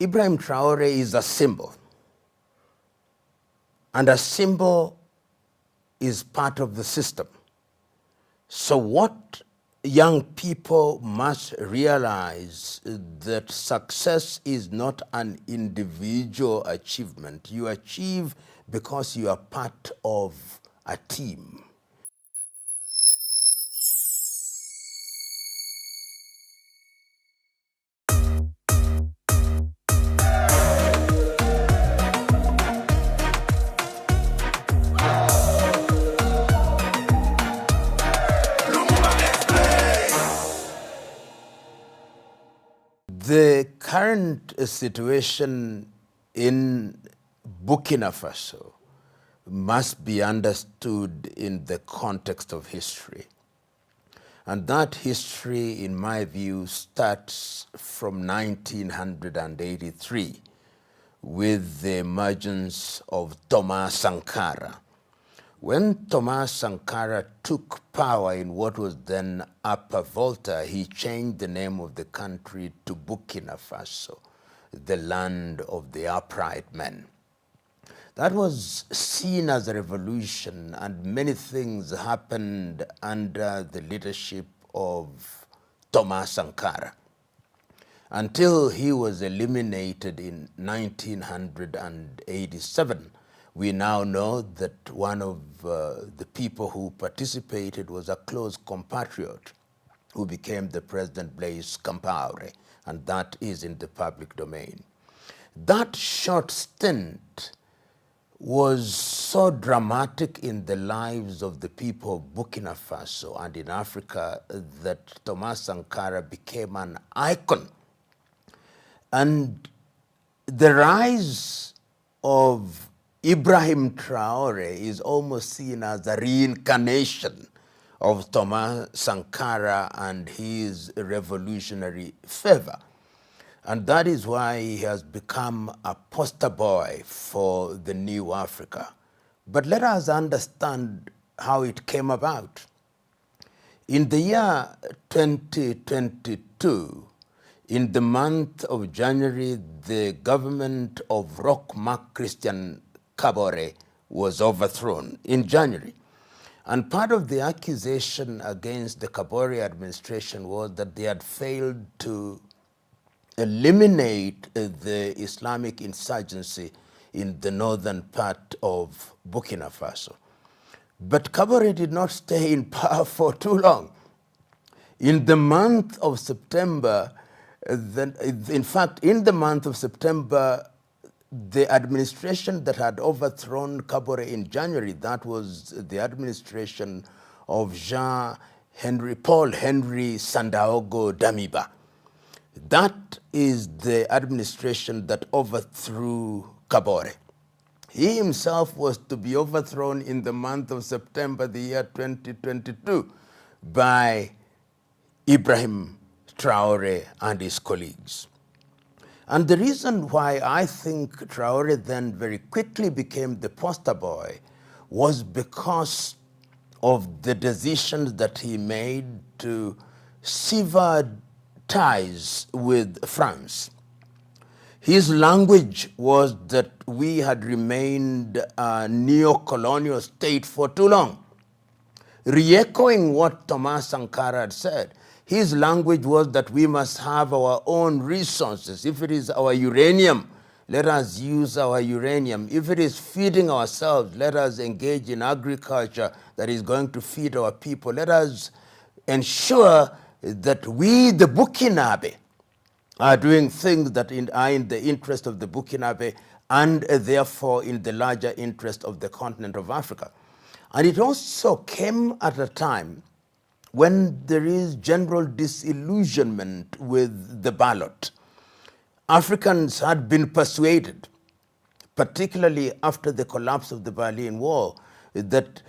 Ibrahim Traore is a symbol, and a symbol is part of the system. So what young people must realize that success is not an individual achievement. You achieve because you are part of a team. The current situation in Burkina Faso must be understood in the context of history. And that history, in my view, starts from 1983 with the emergence of Thomas Sankara. When Thomas Sankara took power in what was then Upper Volta, he changed the name of the country to Burkina Faso, the land of the upright men. That was seen as a revolution, and many things happened under the leadership of Thomas Sankara until he was eliminated in 1987. We now know that one of the people who participated was a close compatriot who became the president, Blaise Compaoré, and that is in the public domain. That short stint was so dramatic in the lives of the people of Burkina Faso and in Africa that Thomas Sankara became an icon. And the rise of Ibrahim Traore is almost seen as a reincarnation of Thomas Sankara and his revolutionary fervor. And that is why he has become a poster boy for the new Africa. But let us understand how it came about. In the year 2022, in the month of January, the government of Roch Marc Christian Kabore was overthrown in January. And part of the accusation against the Kabore administration was that they had failed to eliminate the Islamic insurgency in the northern part of Burkina Faso. But Kabore did not stay in power for too long. In the month of September, in fact, in the month of September, the administration that had overthrown Kabore in January, that was the administration of Paul Henry Sandaogo Damiba. That is the administration that overthrew Kabore. He himself was to be overthrown in the month of September, the year 2022, by Ibrahim Traore and his colleagues. And the reason why I think Traore then very quickly became the poster boy was because of the decisions that he made to sever ties with France. His language was that we had remained a neo-colonial state for too long. Re-echoing what Thomas Sankara had said, his language was that we must have our own resources. If it is our uranium, let us use our uranium. If it is feeding ourselves, let us engage in agriculture that is going to feed our people. Let us ensure that we, the Burkinabe, are doing things that are in the interest of the Burkinabe and therefore in the larger interest of the continent of Africa. And it also came at a time when there is general disillusionment with the ballot. Africans had been persuaded, particularly after the collapse of the Berlin Wall, that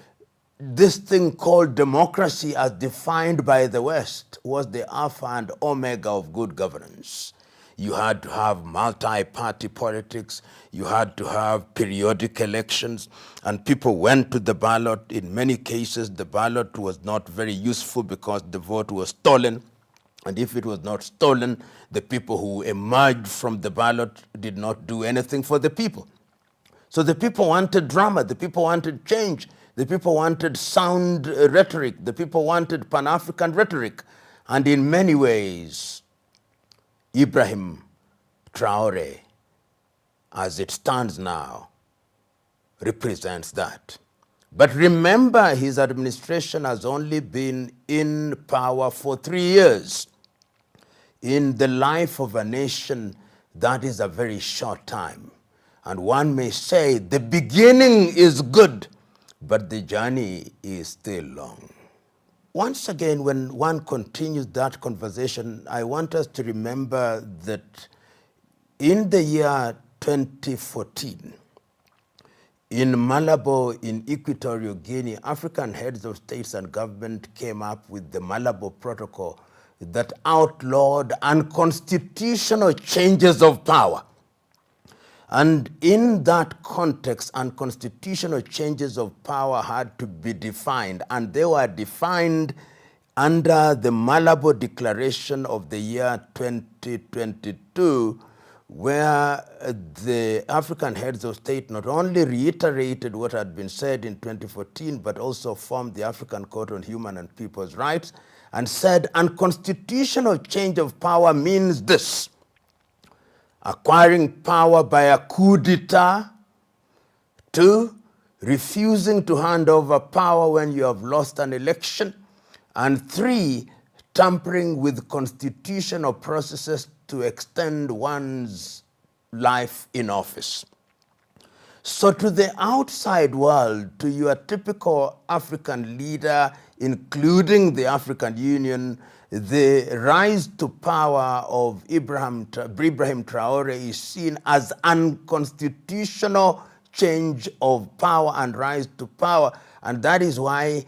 this thing called democracy as defined by the West was the alpha and omega of good governance. You had to have multi-party politics, you had to have periodic elections, and people went to the ballot. In many cases, the ballot was not very useful because the vote was stolen. And if it was not stolen, the people who emerged from the ballot did not do anything for the people. So the people wanted drama, the people wanted change, the people wanted sound rhetoric, the people wanted Pan-African rhetoric. And in many ways, Ibrahim Traore, as it stands now, represents that. But remember, his administration has only been in power for 3 years. In the life of a nation, that is a very short time. And one may say the beginning is good, but the journey is still long. Once again, when one continues that conversation, I want us to remember that in the year 2014, in Malabo, in Equatorial Guinea, African heads of states and government came up with the Malabo Protocol that outlawed unconstitutional changes of power. And in that context, unconstitutional changes of power had to be defined, and they were defined under the Malabo Declaration of the year 2022, where the African heads of state not only reiterated what had been said in 2014, but also formed the African Court on Human and People's Rights and said unconstitutional change of power means this: acquiring power by a coup d'etat, 2, refusing to hand over power when you have lost an election, and 3, tampering with constitutional processes to extend one's life in office. So to the outside world, to your typical African leader, including the African Union, the rise to power of Ibrahim Traore is seen as unconstitutional change of power and rise to power. And that is why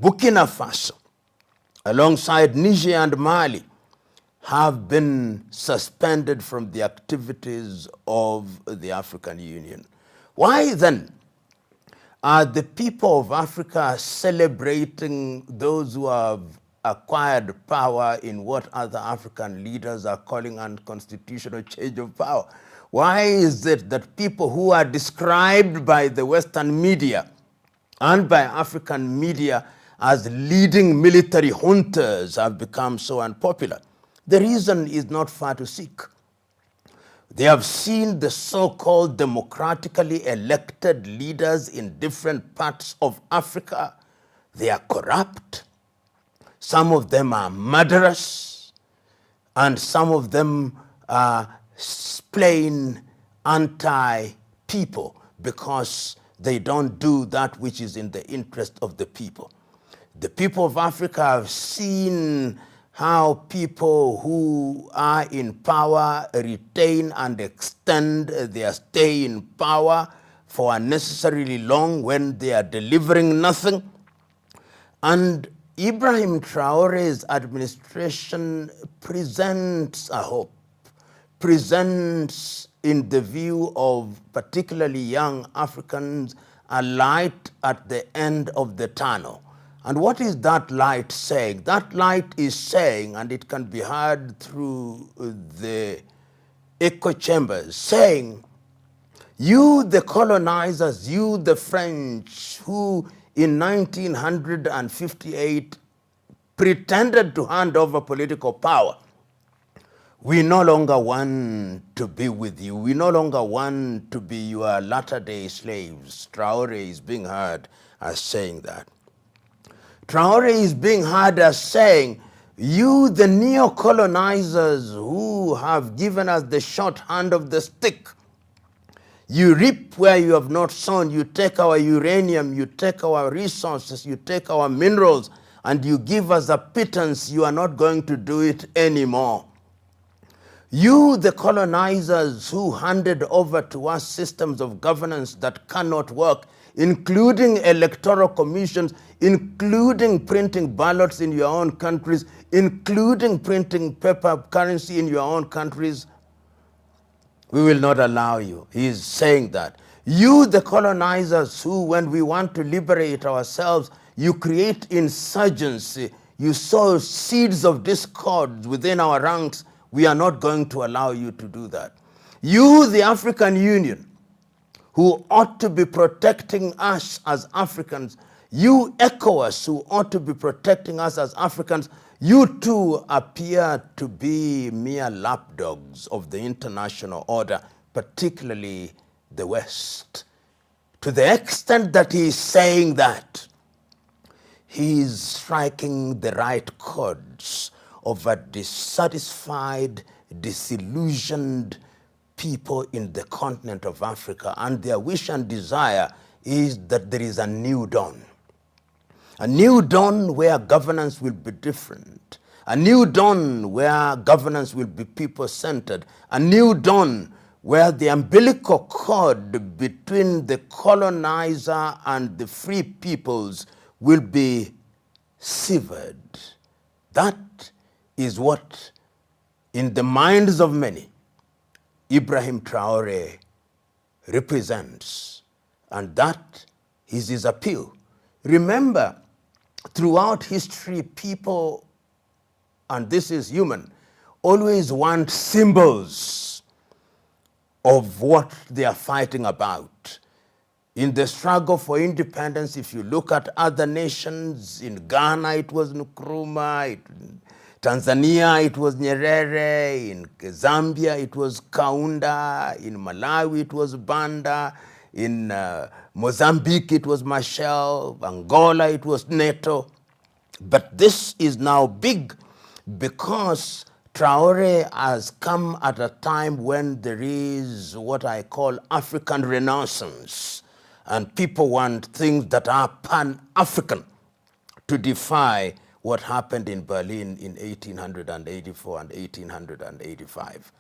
Burkina Faso, alongside Niger and Mali, have been suspended from the activities of the African Union. Why then are the people of Africa celebrating those who have acquired power in what other African leaders are calling unconstitutional change of power? Why is it that people who are described by the Western media and by African media as leading military juntas have become so unpopular? The reason is not far to seek. They have seen the so-called democratically elected leaders in different parts of Africa. They are corrupt. Some of them are murderous, and some of them are plain anti-people because they don't do that which is in the interest of the people. The people of Africa have seen how people who are in power retain and extend their stay in power for unnecessarily long when they are delivering nothing. And Ibrahim Traore's administration presents a hope, presents in the view of particularly young Africans a light at the end of the tunnel. And what is that light saying? That light is saying, and it can be heard through the echo chambers, saying, you the colonizers, you the French, who in 1958 pretended to hand over political power, we no longer want to be with you. We no longer want to be your latter-day slaves. Traore is being heard as saying that. Traore is being heard as saying, you, the neo-colonizers who have given us the short hand of the stick, you reap where you have not sown. You take our uranium, you take our resources, you take our minerals, and you give us a pittance. You are not going to do it anymore. You, the colonizers who handed over to us systems of governance that cannot work, including electoral commissions, including printing ballots in your own countries, including printing paper currency in your own countries, we will not allow you. He is saying that. You, the colonizers who, when we want to liberate ourselves, you create insurgency, you sow seeds of discord within our ranks, we are not going to allow you to do that. You, the African Union, who ought to be protecting us as Africans, you ECOWAS, who ought to be protecting us as Africans, you too appear to be mere lapdogs of the international order, particularly the West. To the extent that he is saying that, he is striking the right chords of a dissatisfied, disillusioned people in the continent of Africa, and their wish and desire is that there is a new dawn. A new dawn where governance will be different. A new dawn where governance will be people-centered. A new dawn where the umbilical cord between the colonizer and the free peoples will be severed. That is what, in the minds of many, Ibrahim Traore represents. And that is his appeal. Remember, throughout history, people, and this is human, always want symbols of what they are fighting about. In the struggle for independence, if you look at other nations, in Ghana it was Nkrumah, in Tanzania it was Nyerere, in Zambia it was Kaunda, in Malawi it was Banda, in Mozambique it was Machel, Angola it was Neto. But this is now big because Traore has come at a time when there is what I call African Renaissance, and people want things that are pan-African to defy what happened in Berlin in 1884 and 1885.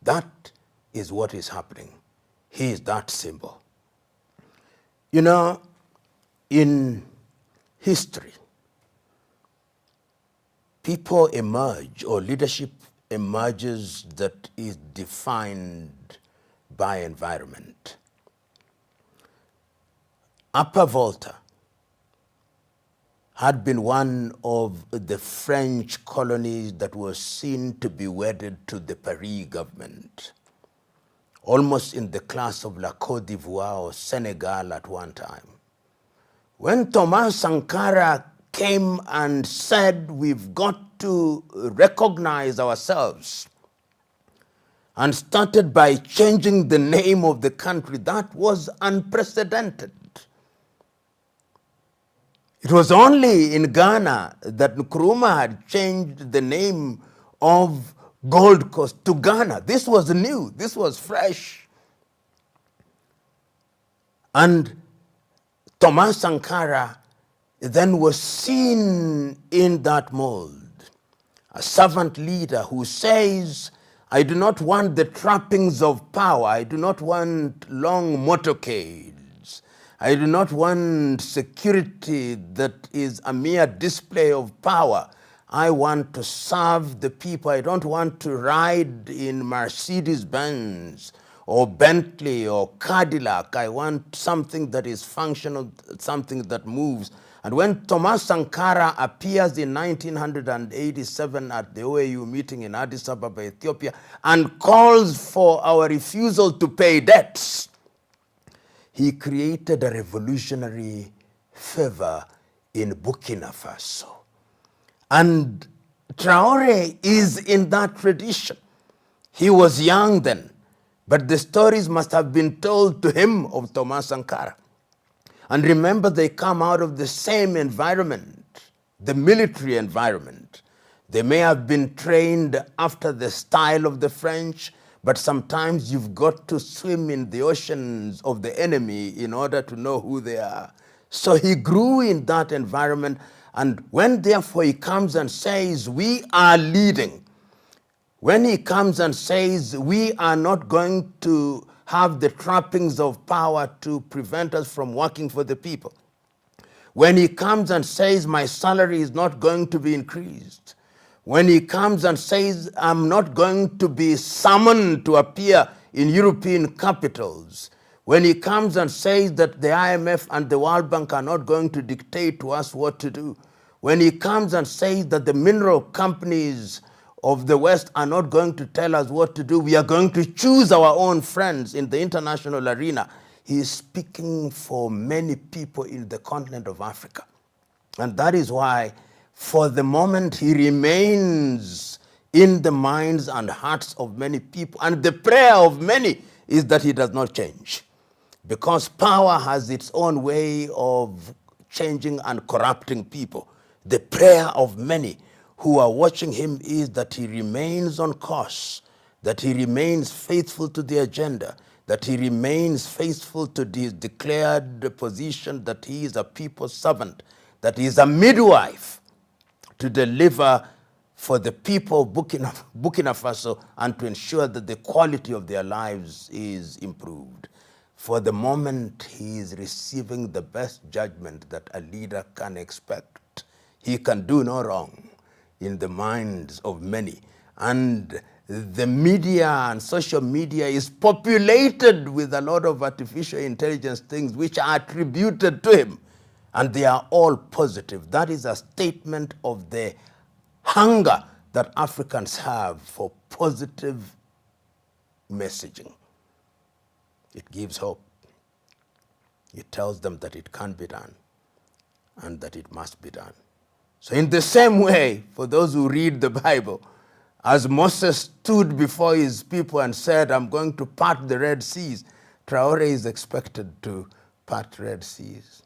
That is what is happening. He is that symbol. You know, in history, people emerge, or leadership emerges that is defined by environment. Upper Volta had been one of the French colonies that was seen to be wedded to the Paris government, almost in the class of La Côte d'Ivoire or Senegal at one time. When Thomas Sankara came and said, we've got to recognize ourselves, and started by changing the name of the country, that was unprecedented. It was only in Ghana that Nkrumah had changed the name of Gold Coast to Ghana. This was new, this was fresh. And Thomas Sankara then was seen in that mold. A servant leader who says, I do not want the trappings of power. I do not want long motorcades. I do not want security that is a mere display of power. I want to serve the people. I don't want to ride in Mercedes-Benz or Bentley or Cadillac. I want something that is functional, something that moves. And when Thomas Sankara appears in 1987 at the OAU meeting in Addis Ababa, Ethiopia, and calls for our refusal to pay debts, he created a revolutionary fervor in Burkina Faso. And Traore is in that tradition. He was young then, but the stories must have been told to him of Thomas Sankara. And remember, they come out of the same environment, the military environment. They may have been trained after the style of the French, but sometimes you've got to swim in the oceans of the enemy in order to know who they are. So he grew in that environment, and when therefore he comes and says, we are leading, when he comes and says, we are not going to have the trappings of power to prevent us from working for the people, when he comes and says, my salary is not going to be increased, when he comes and says, I'm not going to be summoned to appear in European capitals, when he comes and says that the IMF and the World Bank are not going to dictate to us what to do, when he comes and says that the mineral companies of the West are not going to tell us what to do, we are going to choose our own friends in the international arena, he is speaking for many people in the continent of Africa. And that is why, for the moment, he remains in the minds and hearts of many people. And the prayer of many is that he does not change. Because power has its own way of changing and corrupting people. The prayer of many who are watching him is that he remains on course, that he remains faithful to the agenda, that he remains faithful to his declared position that he is a people's servant, that he is a midwife to deliver for the people of Burkina Faso and to ensure that the quality of their lives is improved. For the moment, he is receiving the best judgment that a leader can expect. He can do no wrong in the minds of many. And the media and social media is populated with a lot of artificial intelligence things which are attributed to him. And they are all positive. That is a statement of the hunger that Africans have for positive messaging. It gives hope. It tells them that it can be done and that it must be done. So in the same way, for those who read the Bible, as Moses stood before his people and said, I'm going to part the Red Seas, Traore is expected to part Red Seas,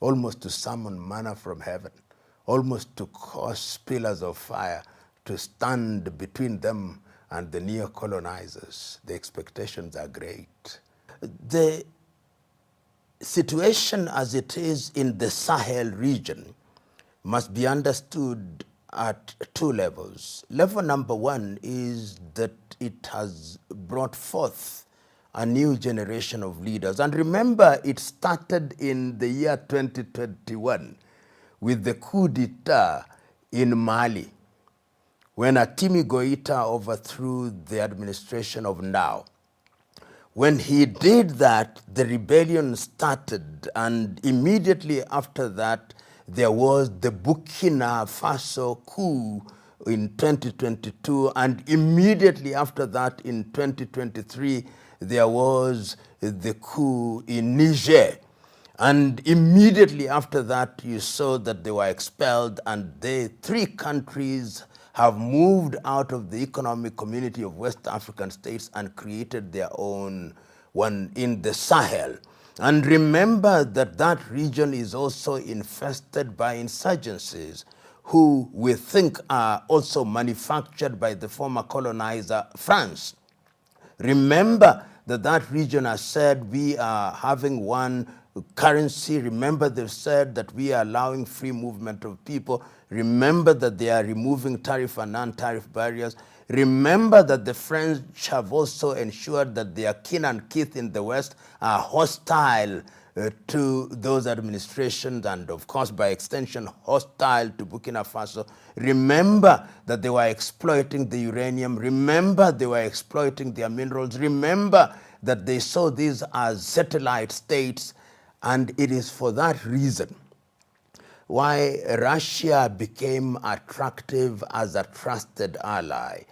almost to summon manna from heaven, almost to cause pillars of fire to stand between them and the neo-colonizers. The expectations are great. The situation as it is in the Sahel region must be understood at two levels. Level number one is that it has brought forth a new generation of leaders. And remember, it started in the year 2021 with the coup d'etat in Mali, when Atimi Goita overthrew the administration of Now. When he did that, the rebellion started, and immediately after that, there was the Burkina Faso coup in 2022, and immediately after that, in 2023, there was the coup in Niger. And immediately after that, you saw that they were expelled, and the three countries have moved out of the economic community of West African states and created their own one in the Sahel. And remember that that region is also infested by insurgencies who we think are also manufactured by the former colonizer France. Remember that that region has said we are having one currency. Remember they've said that we are allowing free movement of people. Remember that they are removing tariff and non-tariff barriers. Remember that the French have also ensured that their kin and kith in the West are hostile to those administrations and, of course, by extension, hostile to Burkina Faso. Remember that they were exploiting the uranium. Remember they were exploiting their minerals. Remember that they saw these as satellite states. And it is for that reason why Russia became attractive as a trusted ally.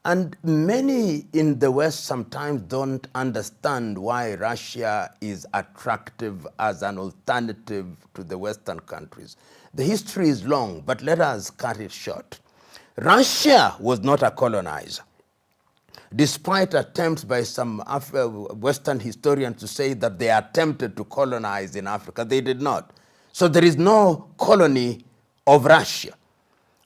And many in the West sometimes don't understand why Russia is attractive as an alternative to the Western countries. The history is long, but let us cut it short. Russia was not a colonizer. Despite attempts by some Western historians to say that they attempted to colonize in Africa, they did not. So there is no colony of Russia.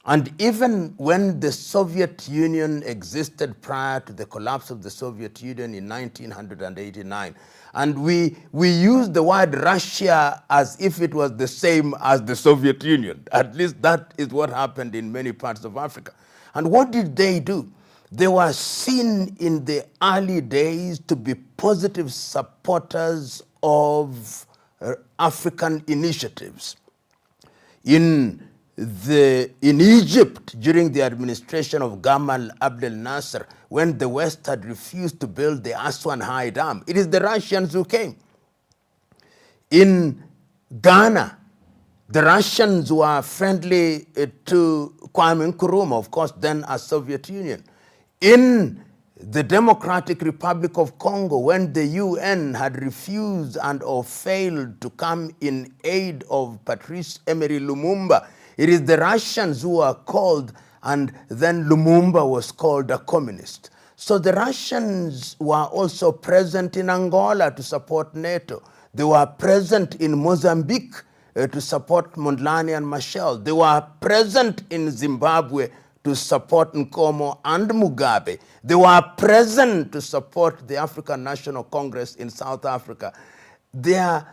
And even when the Soviet Union existed prior to the collapse of the Soviet Union in 1989, and we use the word Russia as if it was the same as the Soviet Union. At least that is what happened in many parts of Africa. And what did they do? They were seen in the early days to be positive supporters of African initiatives. In Egypt, during the administration of Gamal Abdel Nasser, when the West had refused to build the Aswan High Dam, it is the Russians who came. In Ghana, The Russians were friendly to Kwame Nkrumah, of course, then a Soviet Union. In the Democratic Republic of Congo, when the UN had refused and or failed to come in aid of Patrice Emery Lumumba, it is the Russians who are called, and then Lumumba was called a communist. So the Russians were also present in Angola to support NATO. They were present in Mozambique to support Mondlane and Machel. They were present in Zimbabwe to support Nkomo and Mugabe. They were present to support the African National Congress in South Africa. Their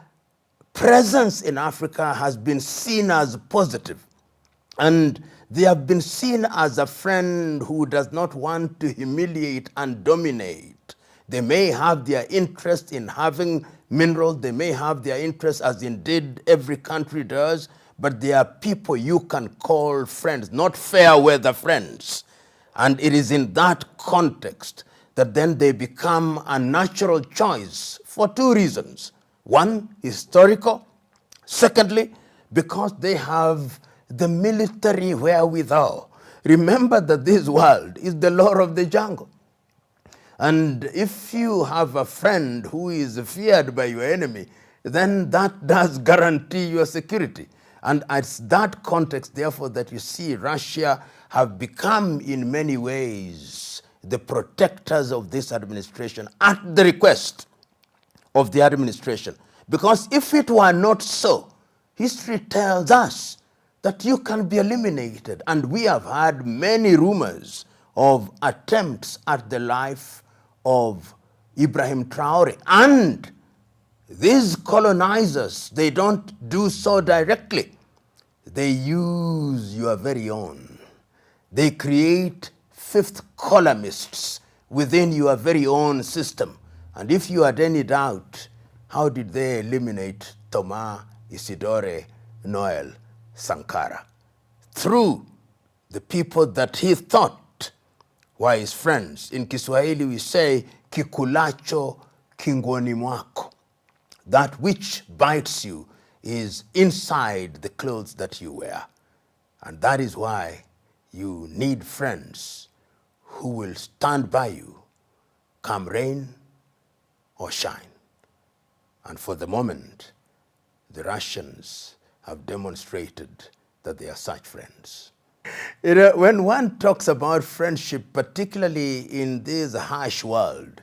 presence in Africa has been seen as positive, and they have been seen as a friend who does not want to humiliate and dominate. They may have their interest in having minerals, they may have their interest, as indeed every country does, but they are people you can call friends, not fair weather friends. And it is in that context that then they become a natural choice for two reasons. One, historical. Secondly, because they have the military wherewithal. Remember that this world is the law of the jungle. And if you have a friend who is feared by your enemy, then that does guarantee your security. And it's that context, therefore, that you see Russia have become in many ways the protectors of this administration at the request of the administration. Because if it were not so, history tells us that you can be eliminated. And we have had many rumors of attempts at the life of Ibrahim Traore. And these colonizers, they don't do so directly. They use your very own. They create fifth columnists within your very own system. And if you had any doubt, how did they eliminate Thomas Isidore Noel Sankara? Through the people that he thought were his friends. In Kiswahili we say, kikulacho kingoni mwako. That which bites you is inside the clothes that you wear. And that is why you need friends who will stand by you, come rain or shine. And for the moment, the Russians have demonstrated that they are such friends. When one talks about friendship, particularly in this harsh world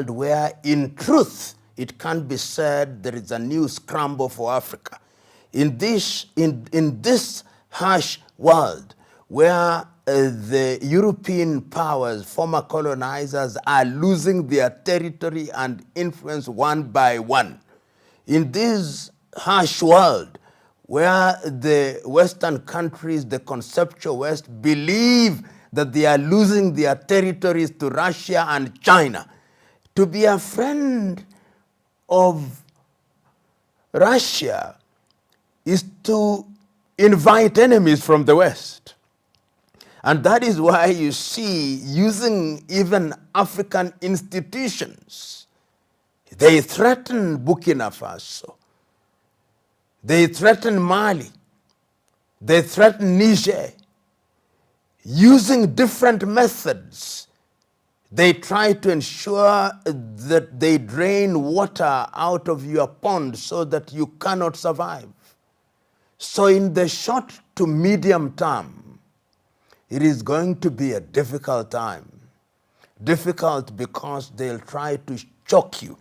where in truth it can be said there is a new scramble for Africa, in this harsh world where the European powers, former colonizers, are losing their territory and influence one by one, in this harsh world where the Western countries, the conceptual West, believe that they are losing their territories to Russia and China, to be a friend of Russia is to invite enemies from the West. And that is why you see, using even African institutions, they threaten Burkina Faso, they threaten Mali, they threaten Niger, using different methods. They try to ensure that they drain water out of your pond so that you cannot survive. So in the short to medium term, it is going to be a difficult time. Difficult because they'll try to choke you.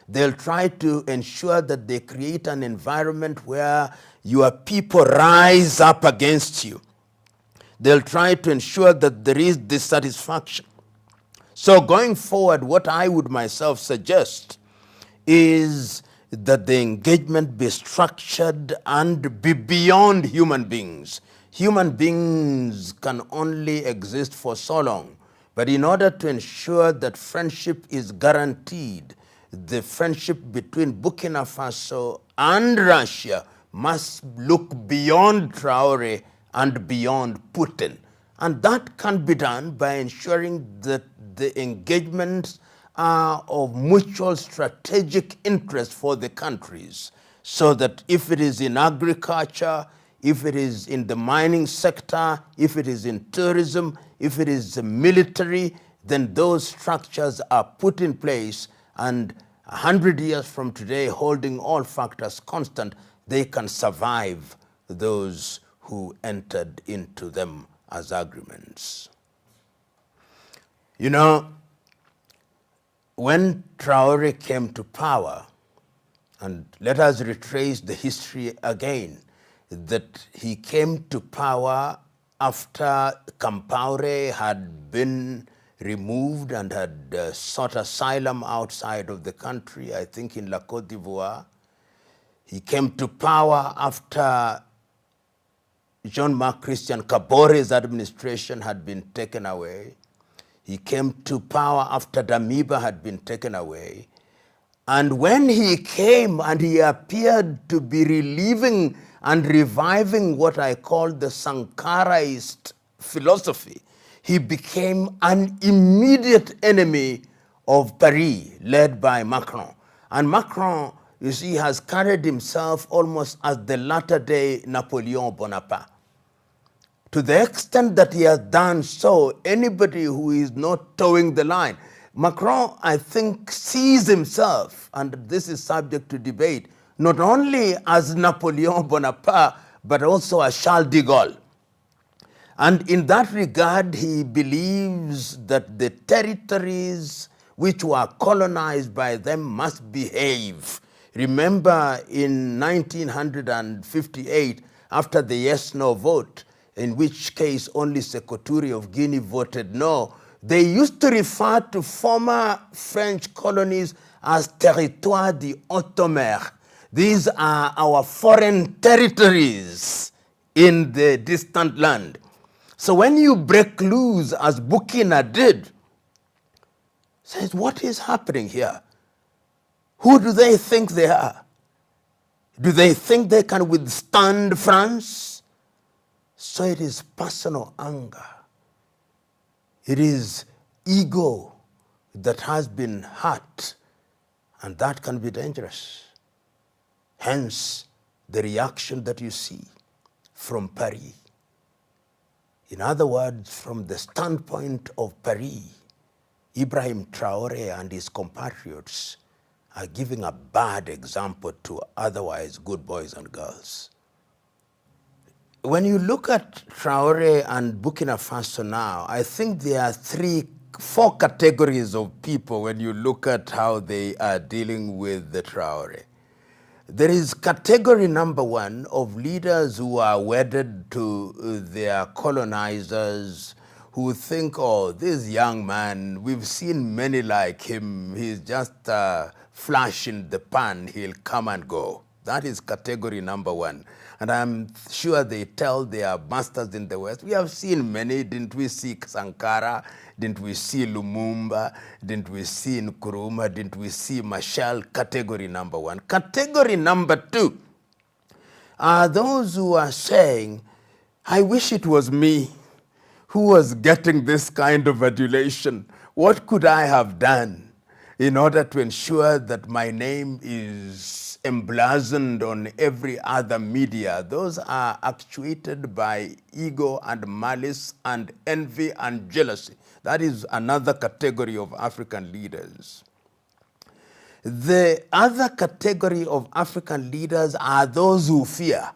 They'll try to ensure that they create an environment where your people rise up against you. They'll try to ensure that there is dissatisfaction. So going forward, what I would myself suggest is that the engagement be structured and be beyond human beings. Human beings can only exist for so long. But in order to ensure that friendship is guaranteed, the friendship between Burkina Faso and Russia must look beyond Traore and beyond Putin. And that can be done by ensuring that the engagements are of mutual strategic interest for the countries. So that if it is in agriculture, if it is in the mining sector, if it is in tourism, if it is the military, then those structures are put in place, and 100 years from today, holding all factors constant, they can survive those who entered into them as agreements. You know, when Traore came to power, and let us retrace the history again, that he came to power after Compaoré had been removed and had sought asylum outside of the country, I think in La Côte d'Ivoire. He came to power after Jean-Marc Christian Kabore's administration had been taken away. He came to power after Damiba had been taken away. And when he came and he appeared to be relieving and reviving what I call the Sankaraist philosophy, he became an immediate enemy of Paris, led by Macron. And Macron, you see, has carried himself almost as the latter-day Napoleon Bonaparte. To the extent that he has done so, anybody who is not towing the line, Macron, I think, sees himself, and this is subject to debate, not only as Napoleon Bonaparte, but also as Charles de Gaulle. And in that regard, he believes that the territories which were colonized by them must behave. Remember in 1958, after the yes-no vote, in which case only Sékou Touré of Guinea voted no, they used to refer to former French colonies as territoire d'outre-mer. These are our foreign territories in the distant land. So when you break loose, as Burkina did, says, what is happening here? Who do they think they are? Do they think they can withstand France? So it is personal anger. It is ego that has been hurt, and that can be dangerous. Hence, the reaction that you see from Paris. In other words, from the standpoint of Paris, Ibrahim Traore and his compatriots are giving a bad example to otherwise good boys and girls. When you look at Traore and Burkina Faso now, I think there are four categories of people when you look at how they are dealing with the Traore. There is category number one of leaders who are wedded to their colonizers, who think, oh, this young man, we've seen many like him, he's just a flash in the pan, he'll come and go. That is category number one. And I'm sure they tell their masters in the West, we have seen many, didn't we see Sankara, didn't we see Lumumba, didn't we see Nkrumah, didn't we see Machel? Category number one. Category number two are those who are saying, I wish it was me who was getting this kind of adulation. What could I have done in order to ensure that my name is emblazoned on every other media? Those are actuated by ego and malice and envy and jealousy. That is another category of African leaders. The other category of African leaders are those who fear.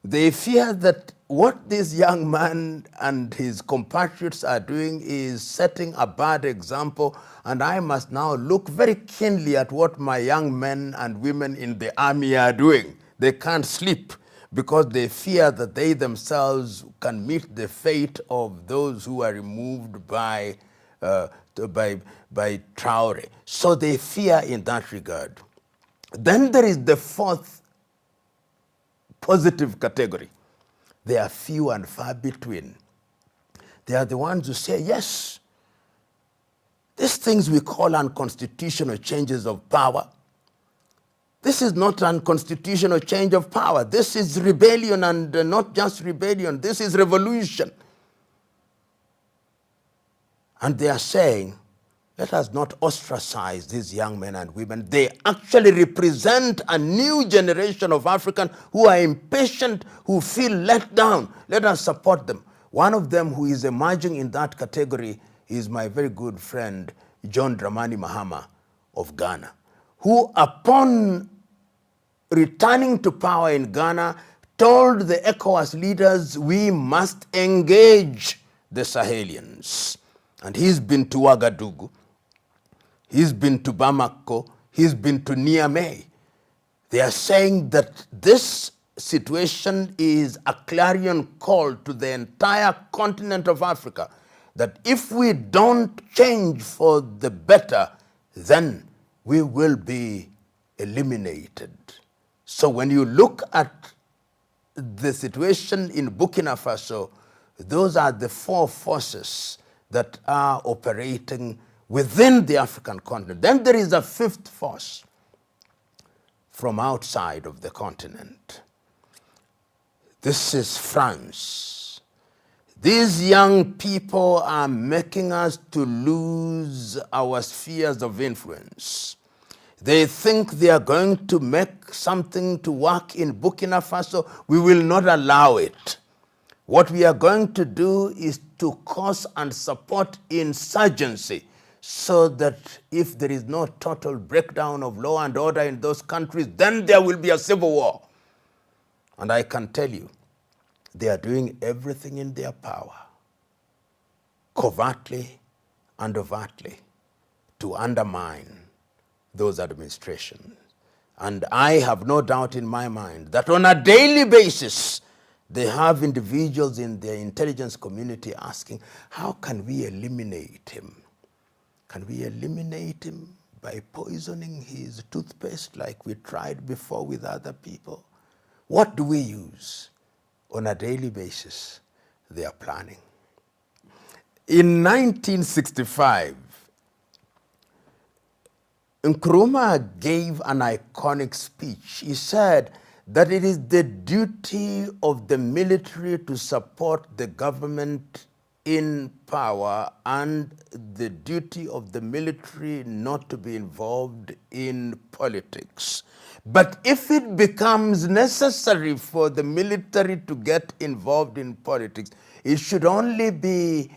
They fear that what this young man and his compatriots are doing is setting a bad example, and I must now look very keenly at what my young men and women in the army are doing. They can't sleep because they fear that they themselves can meet the fate of those who are removed by Traore. So they fear in that regard. Then there is the fourth positive category. They are few and far between. They are the ones who say, yes, these things we call unconstitutional changes of power, this is not unconstitutional change of power. This is rebellion, and not just rebellion. This is revolution. And they are saying, Let us not ostracize these young men and women. They actually represent a new generation of Africans who are impatient, who feel let down. Let us support them. One of them who is emerging in that category is my very good friend, John Dramani Mahama of Ghana, who upon returning to power in Ghana told the ECOWAS leaders, we must engage the Sahelians. And he's been to Ouagadougou. He's been to Bamako. He's been to Niamey. They are saying that this situation is a clarion call to the entire continent of Africa, that if we don't change for the better, then we will be eliminated. So when you look at the situation in Burkina Faso, those are the four forces that are operating within the African continent. Then there is a fifth force from outside of the continent. This is France. These young people are making us to lose our spheres of influence. They think they are going to make something to work in Burkina Faso. We will not allow it. What we are going to do is to cause and support insurgency, so that if there is no total breakdown of law and order in those countries, then there will be a civil war. And I can tell you, they are doing everything in their power, covertly and overtly, to undermine those administrations. And I have no doubt in my mind that on a daily basis, they have individuals in their intelligence community asking, how can we eliminate him? Can we eliminate him by poisoning his toothpaste like we tried before with other people? What do we use? On a daily basis, they are planning. In 1965, Nkrumah gave an iconic speech. He said that it is the duty of the military to support the government in power and the duty of the military not to be involved in politics. But if it becomes necessary for the military to get involved in politics, it should only be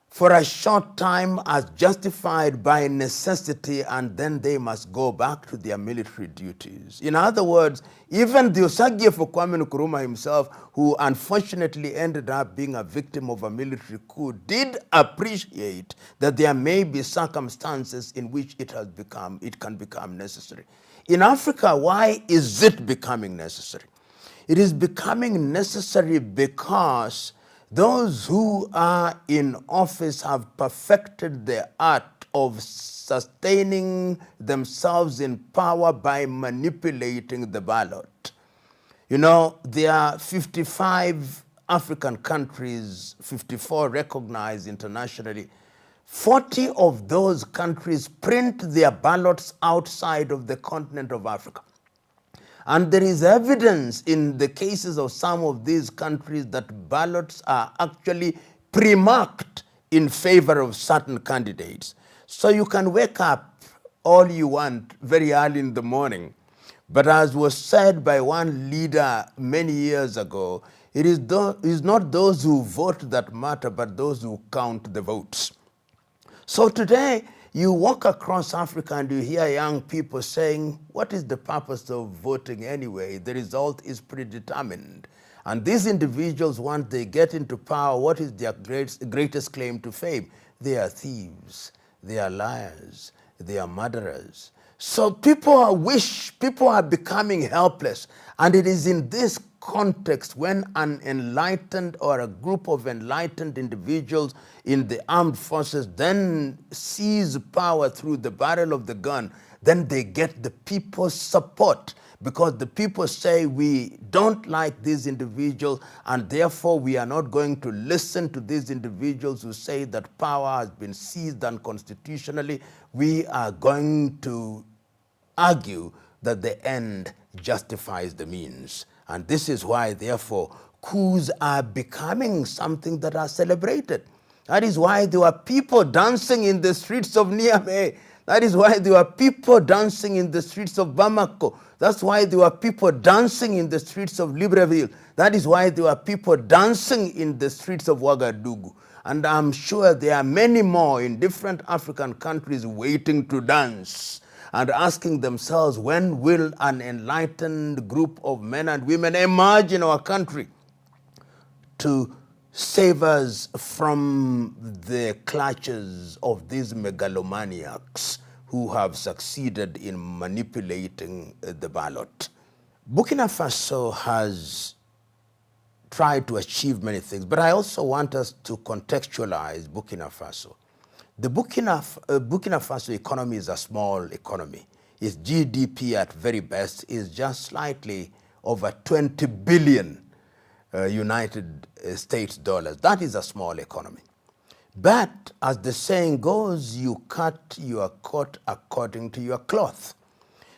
for a short time as justified by necessity, and then they must go back to their military duties. In other words, even the Osagie for Kwame Nkrumah himself, who unfortunately ended up being a victim of a military coup, did appreciate that there may be circumstances in which it can become necessary. In Africa, why is it becoming necessary? It is becoming necessary because those who are in office have perfected the art of sustaining themselves in power by manipulating the ballot. You know, there are 55 African countries, 54 recognized internationally. 40 of those countries print their ballots outside of the continent of Africa. And there is evidence in the cases of some of these countries that ballots are actually pre-marked in favor of certain candidates. So you can wake up all you want very early in the morning. But as was said by one leader many years ago, it is not those who vote that matter, but those who count the votes. So today, you walk across Africa and you hear young people saying, what is the purpose of voting anyway? The result is predetermined. And these individuals, once they get into power, what is their greatest claim to fame? They are thieves, they are liars, they are murderers. So people are becoming helpless. And it is in this context when an enlightened or a group of enlightened individuals in the armed forces then seize power through the barrel of the gun, then they get the people's support, because the people say, we don't like these individuals and therefore we are not going to listen to these individuals who say that power has been seized unconstitutionally. We are going to argue that the end justifies the means. And this is why, therefore, coups are becoming something that are celebrated. That is why there were people dancing in the streets of Niamey. That is why there were people dancing in the streets of Bamako. That's why there were people dancing in the streets of Libreville. That is why there were people dancing in the streets of Ouagadougou. And I'm sure there are many more in different African countries waiting to dance and asking themselves, when will an enlightened group of men and women emerge in our country to save us from the clutches of these megalomaniacs who have succeeded in manipulating the ballot. Burkina Faso has tried to achieve many things, but I also want us to contextualize Burkina Faso. The Burkina Faso economy is a small economy. Its GDP at very best is just slightly over 20 billion United States dollars. That is a small economy. But as the saying goes, you cut your coat according to your cloth.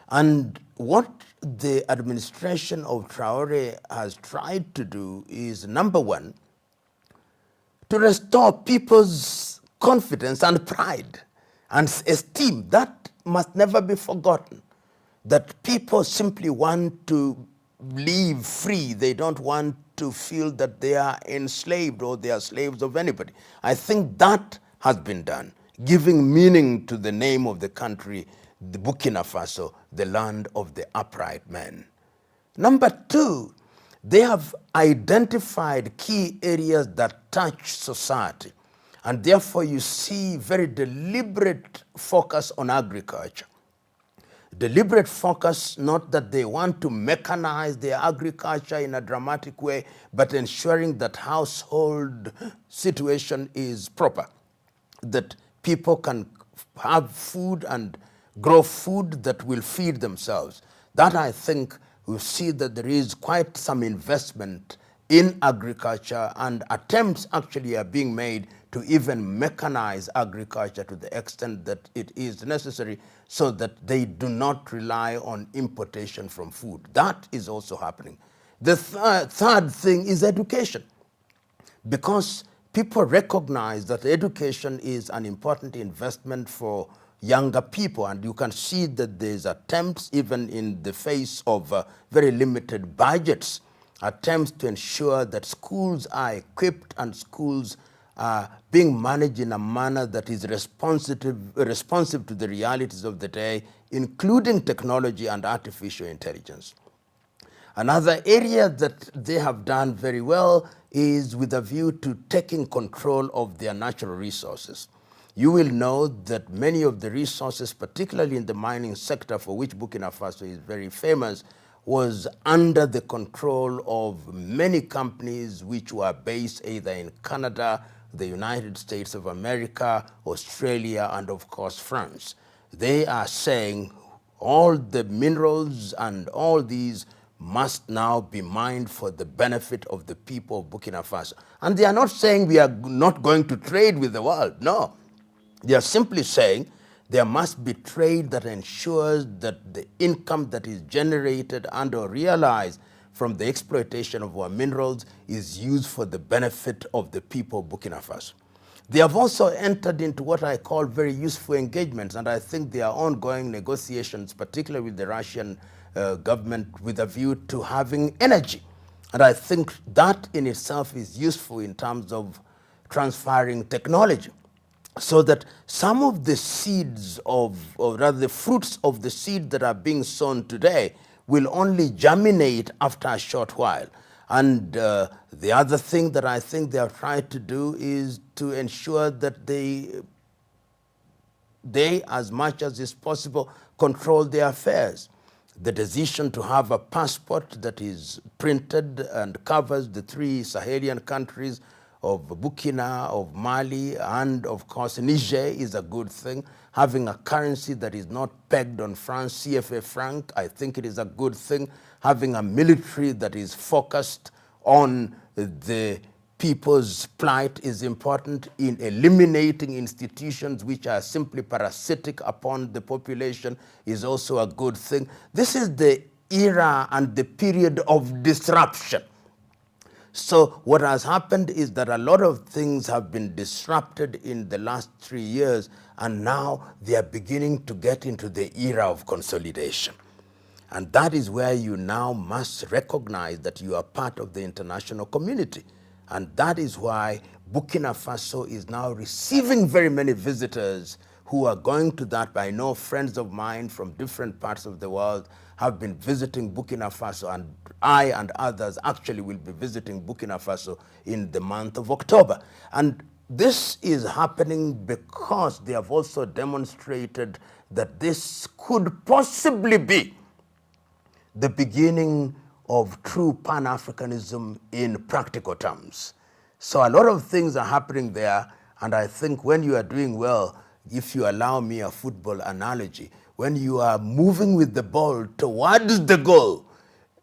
And what the administration of Traore has tried to do is, number one, to restore people's confidence and pride and esteem. That must never be forgotten, that people simply want to live free. They don't want to feel that they are enslaved or they are slaves of anybody. I think that has been done, giving meaning to the name of the country, the Burkina Faso, the land of the upright man. Number two, they have identified key areas that touch society. And therefore you see very deliberate focus on agriculture. Deliberate focus, not that they want to mechanize their agriculture in a dramatic way, but ensuring that household situation is proper, that people can have food and grow food that will feed themselves. That, I think, we see that there is quite some investment in agriculture, and attempts actually are being made to even mechanize agriculture to the extent that it is necessary so that they do not rely on importation from food. That is also happening. The third thing is education, because people recognize that education is an important investment for younger people, and you can see that there's attempts, even in the face of very limited budgets, attempts to ensure that schools are equipped and schools are being managed in a manner that is responsive to the realities of the day, including technology and artificial intelligence. Another area that they have done very well is with a view to taking control of their natural resources. You will know that many of the resources, particularly in the mining sector, for which Burkina Faso is very famous, was under the control of many companies which were based either in Canada, the United States of America, Australia, and of course France. They are saying all the minerals and all these must now be mined for the benefit of the people of Burkina Faso. And they are not saying we are not going to trade with the world. No. They are simply saying there must be trade that ensures that the income that is generated and or realized from the exploitation of our minerals is used for the benefit of the people of Burkina Faso. They have also entered into what I call very useful engagements, and I think there are ongoing negotiations, particularly with the Russian government, with a view to having energy. And I think that in itself is useful in terms of transferring technology, so that some of the seeds or rather the fruits of the seed that are being sown today will only germinate after a short while. And the other thing that I think they have tried to do is to ensure that they, as much as is possible, control their affairs. The decision to have a passport that is printed and covers the 3 Sahelian countries of Burkina, of Mali, and of course Niger is a good thing. Having a currency that is not pegged on France, CFA franc, I think it is a good thing. Having a military that is focused on the people's plight is important. In eliminating institutions which are simply parasitic upon the population is also a good thing. This is the era and the period of disruption. So what has happened is that a lot of things have been disrupted in the last 3 years, and now they are beginning to get into the era of consolidation. And that is where you now must recognize that you are part of the international community. And that is why Burkina Faso is now receiving very many visitors who are going to that. I know friends of mine from different parts of the world have been visiting Burkina Faso, and I and others actually will be visiting Burkina Faso in the month of October. And this is happening because they have also demonstrated that this could possibly be the beginning of true Pan-Africanism in practical terms. So a lot of things are happening there, and I think when you are doing well, if you allow me a football analogy, when you are moving with the ball towards the goal,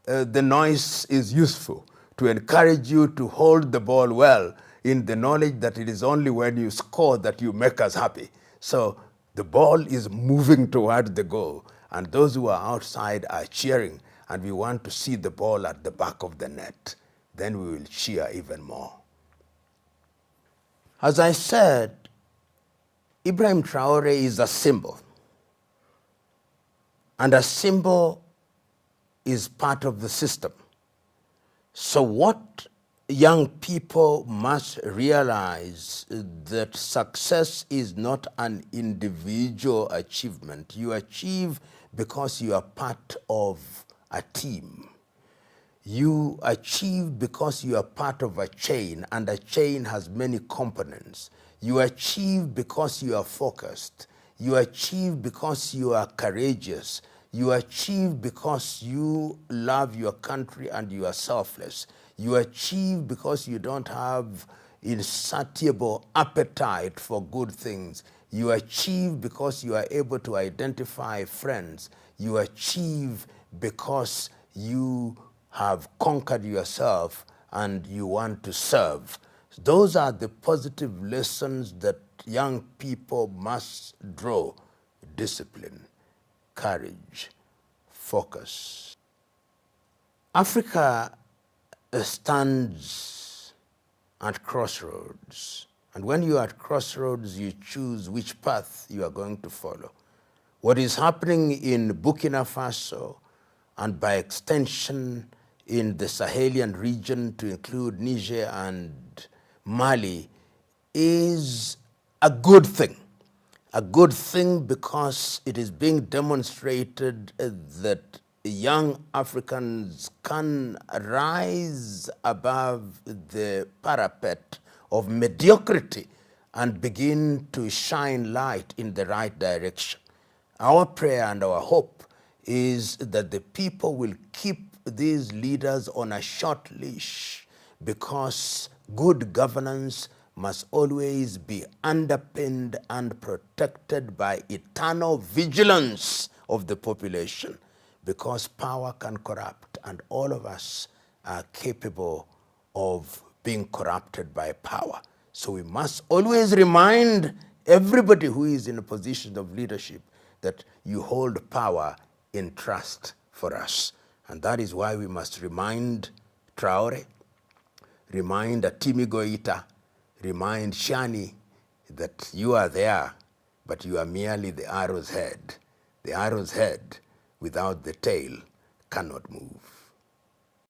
the noise is useful to encourage you to hold the ball well, in the knowledge that it is only when you score that you make us happy. So the ball is moving towards the goal, and those who are outside are cheering, and we want to see the ball at the back of the net. Then we will cheer even more. As I said, Ibrahim Traore is a symbol, and a symbol is part of the system. So what young people must realize that success is not an individual achievement. You achieve because you are part of a team. You achieve because you are part of a chain, and a chain has many components. You achieve because you are focused. You achieve because you are courageous. You achieve because you love your country and you are selfless. You achieve because you don't have insatiable appetite for good things. You achieve because you are able to identify friends. You achieve because you have conquered yourself and you want to serve. Those are the positive lessons that young people must draw: discipline, courage, focus. Africa stands at crossroads, and when you are at crossroads, you choose which path you are going to follow. What is happening in Burkina Faso, and by extension in the Sahelian region to include Niger and Mali, is a good thing. A good thing because it is being demonstrated that young Africans can rise above the parapet of mediocrity and begin to shine light in the right direction. Our prayer and our hope is that the people will keep these leaders on a short leash, because good governance must always be underpinned and protected by eternal vigilance of the population, because power can corrupt, and all of us are capable of being corrupted by power. So we must always remind everybody who is in a position of leadership that you hold power in trust for us. And that is why we must remind Traore, remind Atimi Goita, remind Shani that you are there, but you are merely the arrow's head. The arrow's head without the tail cannot move.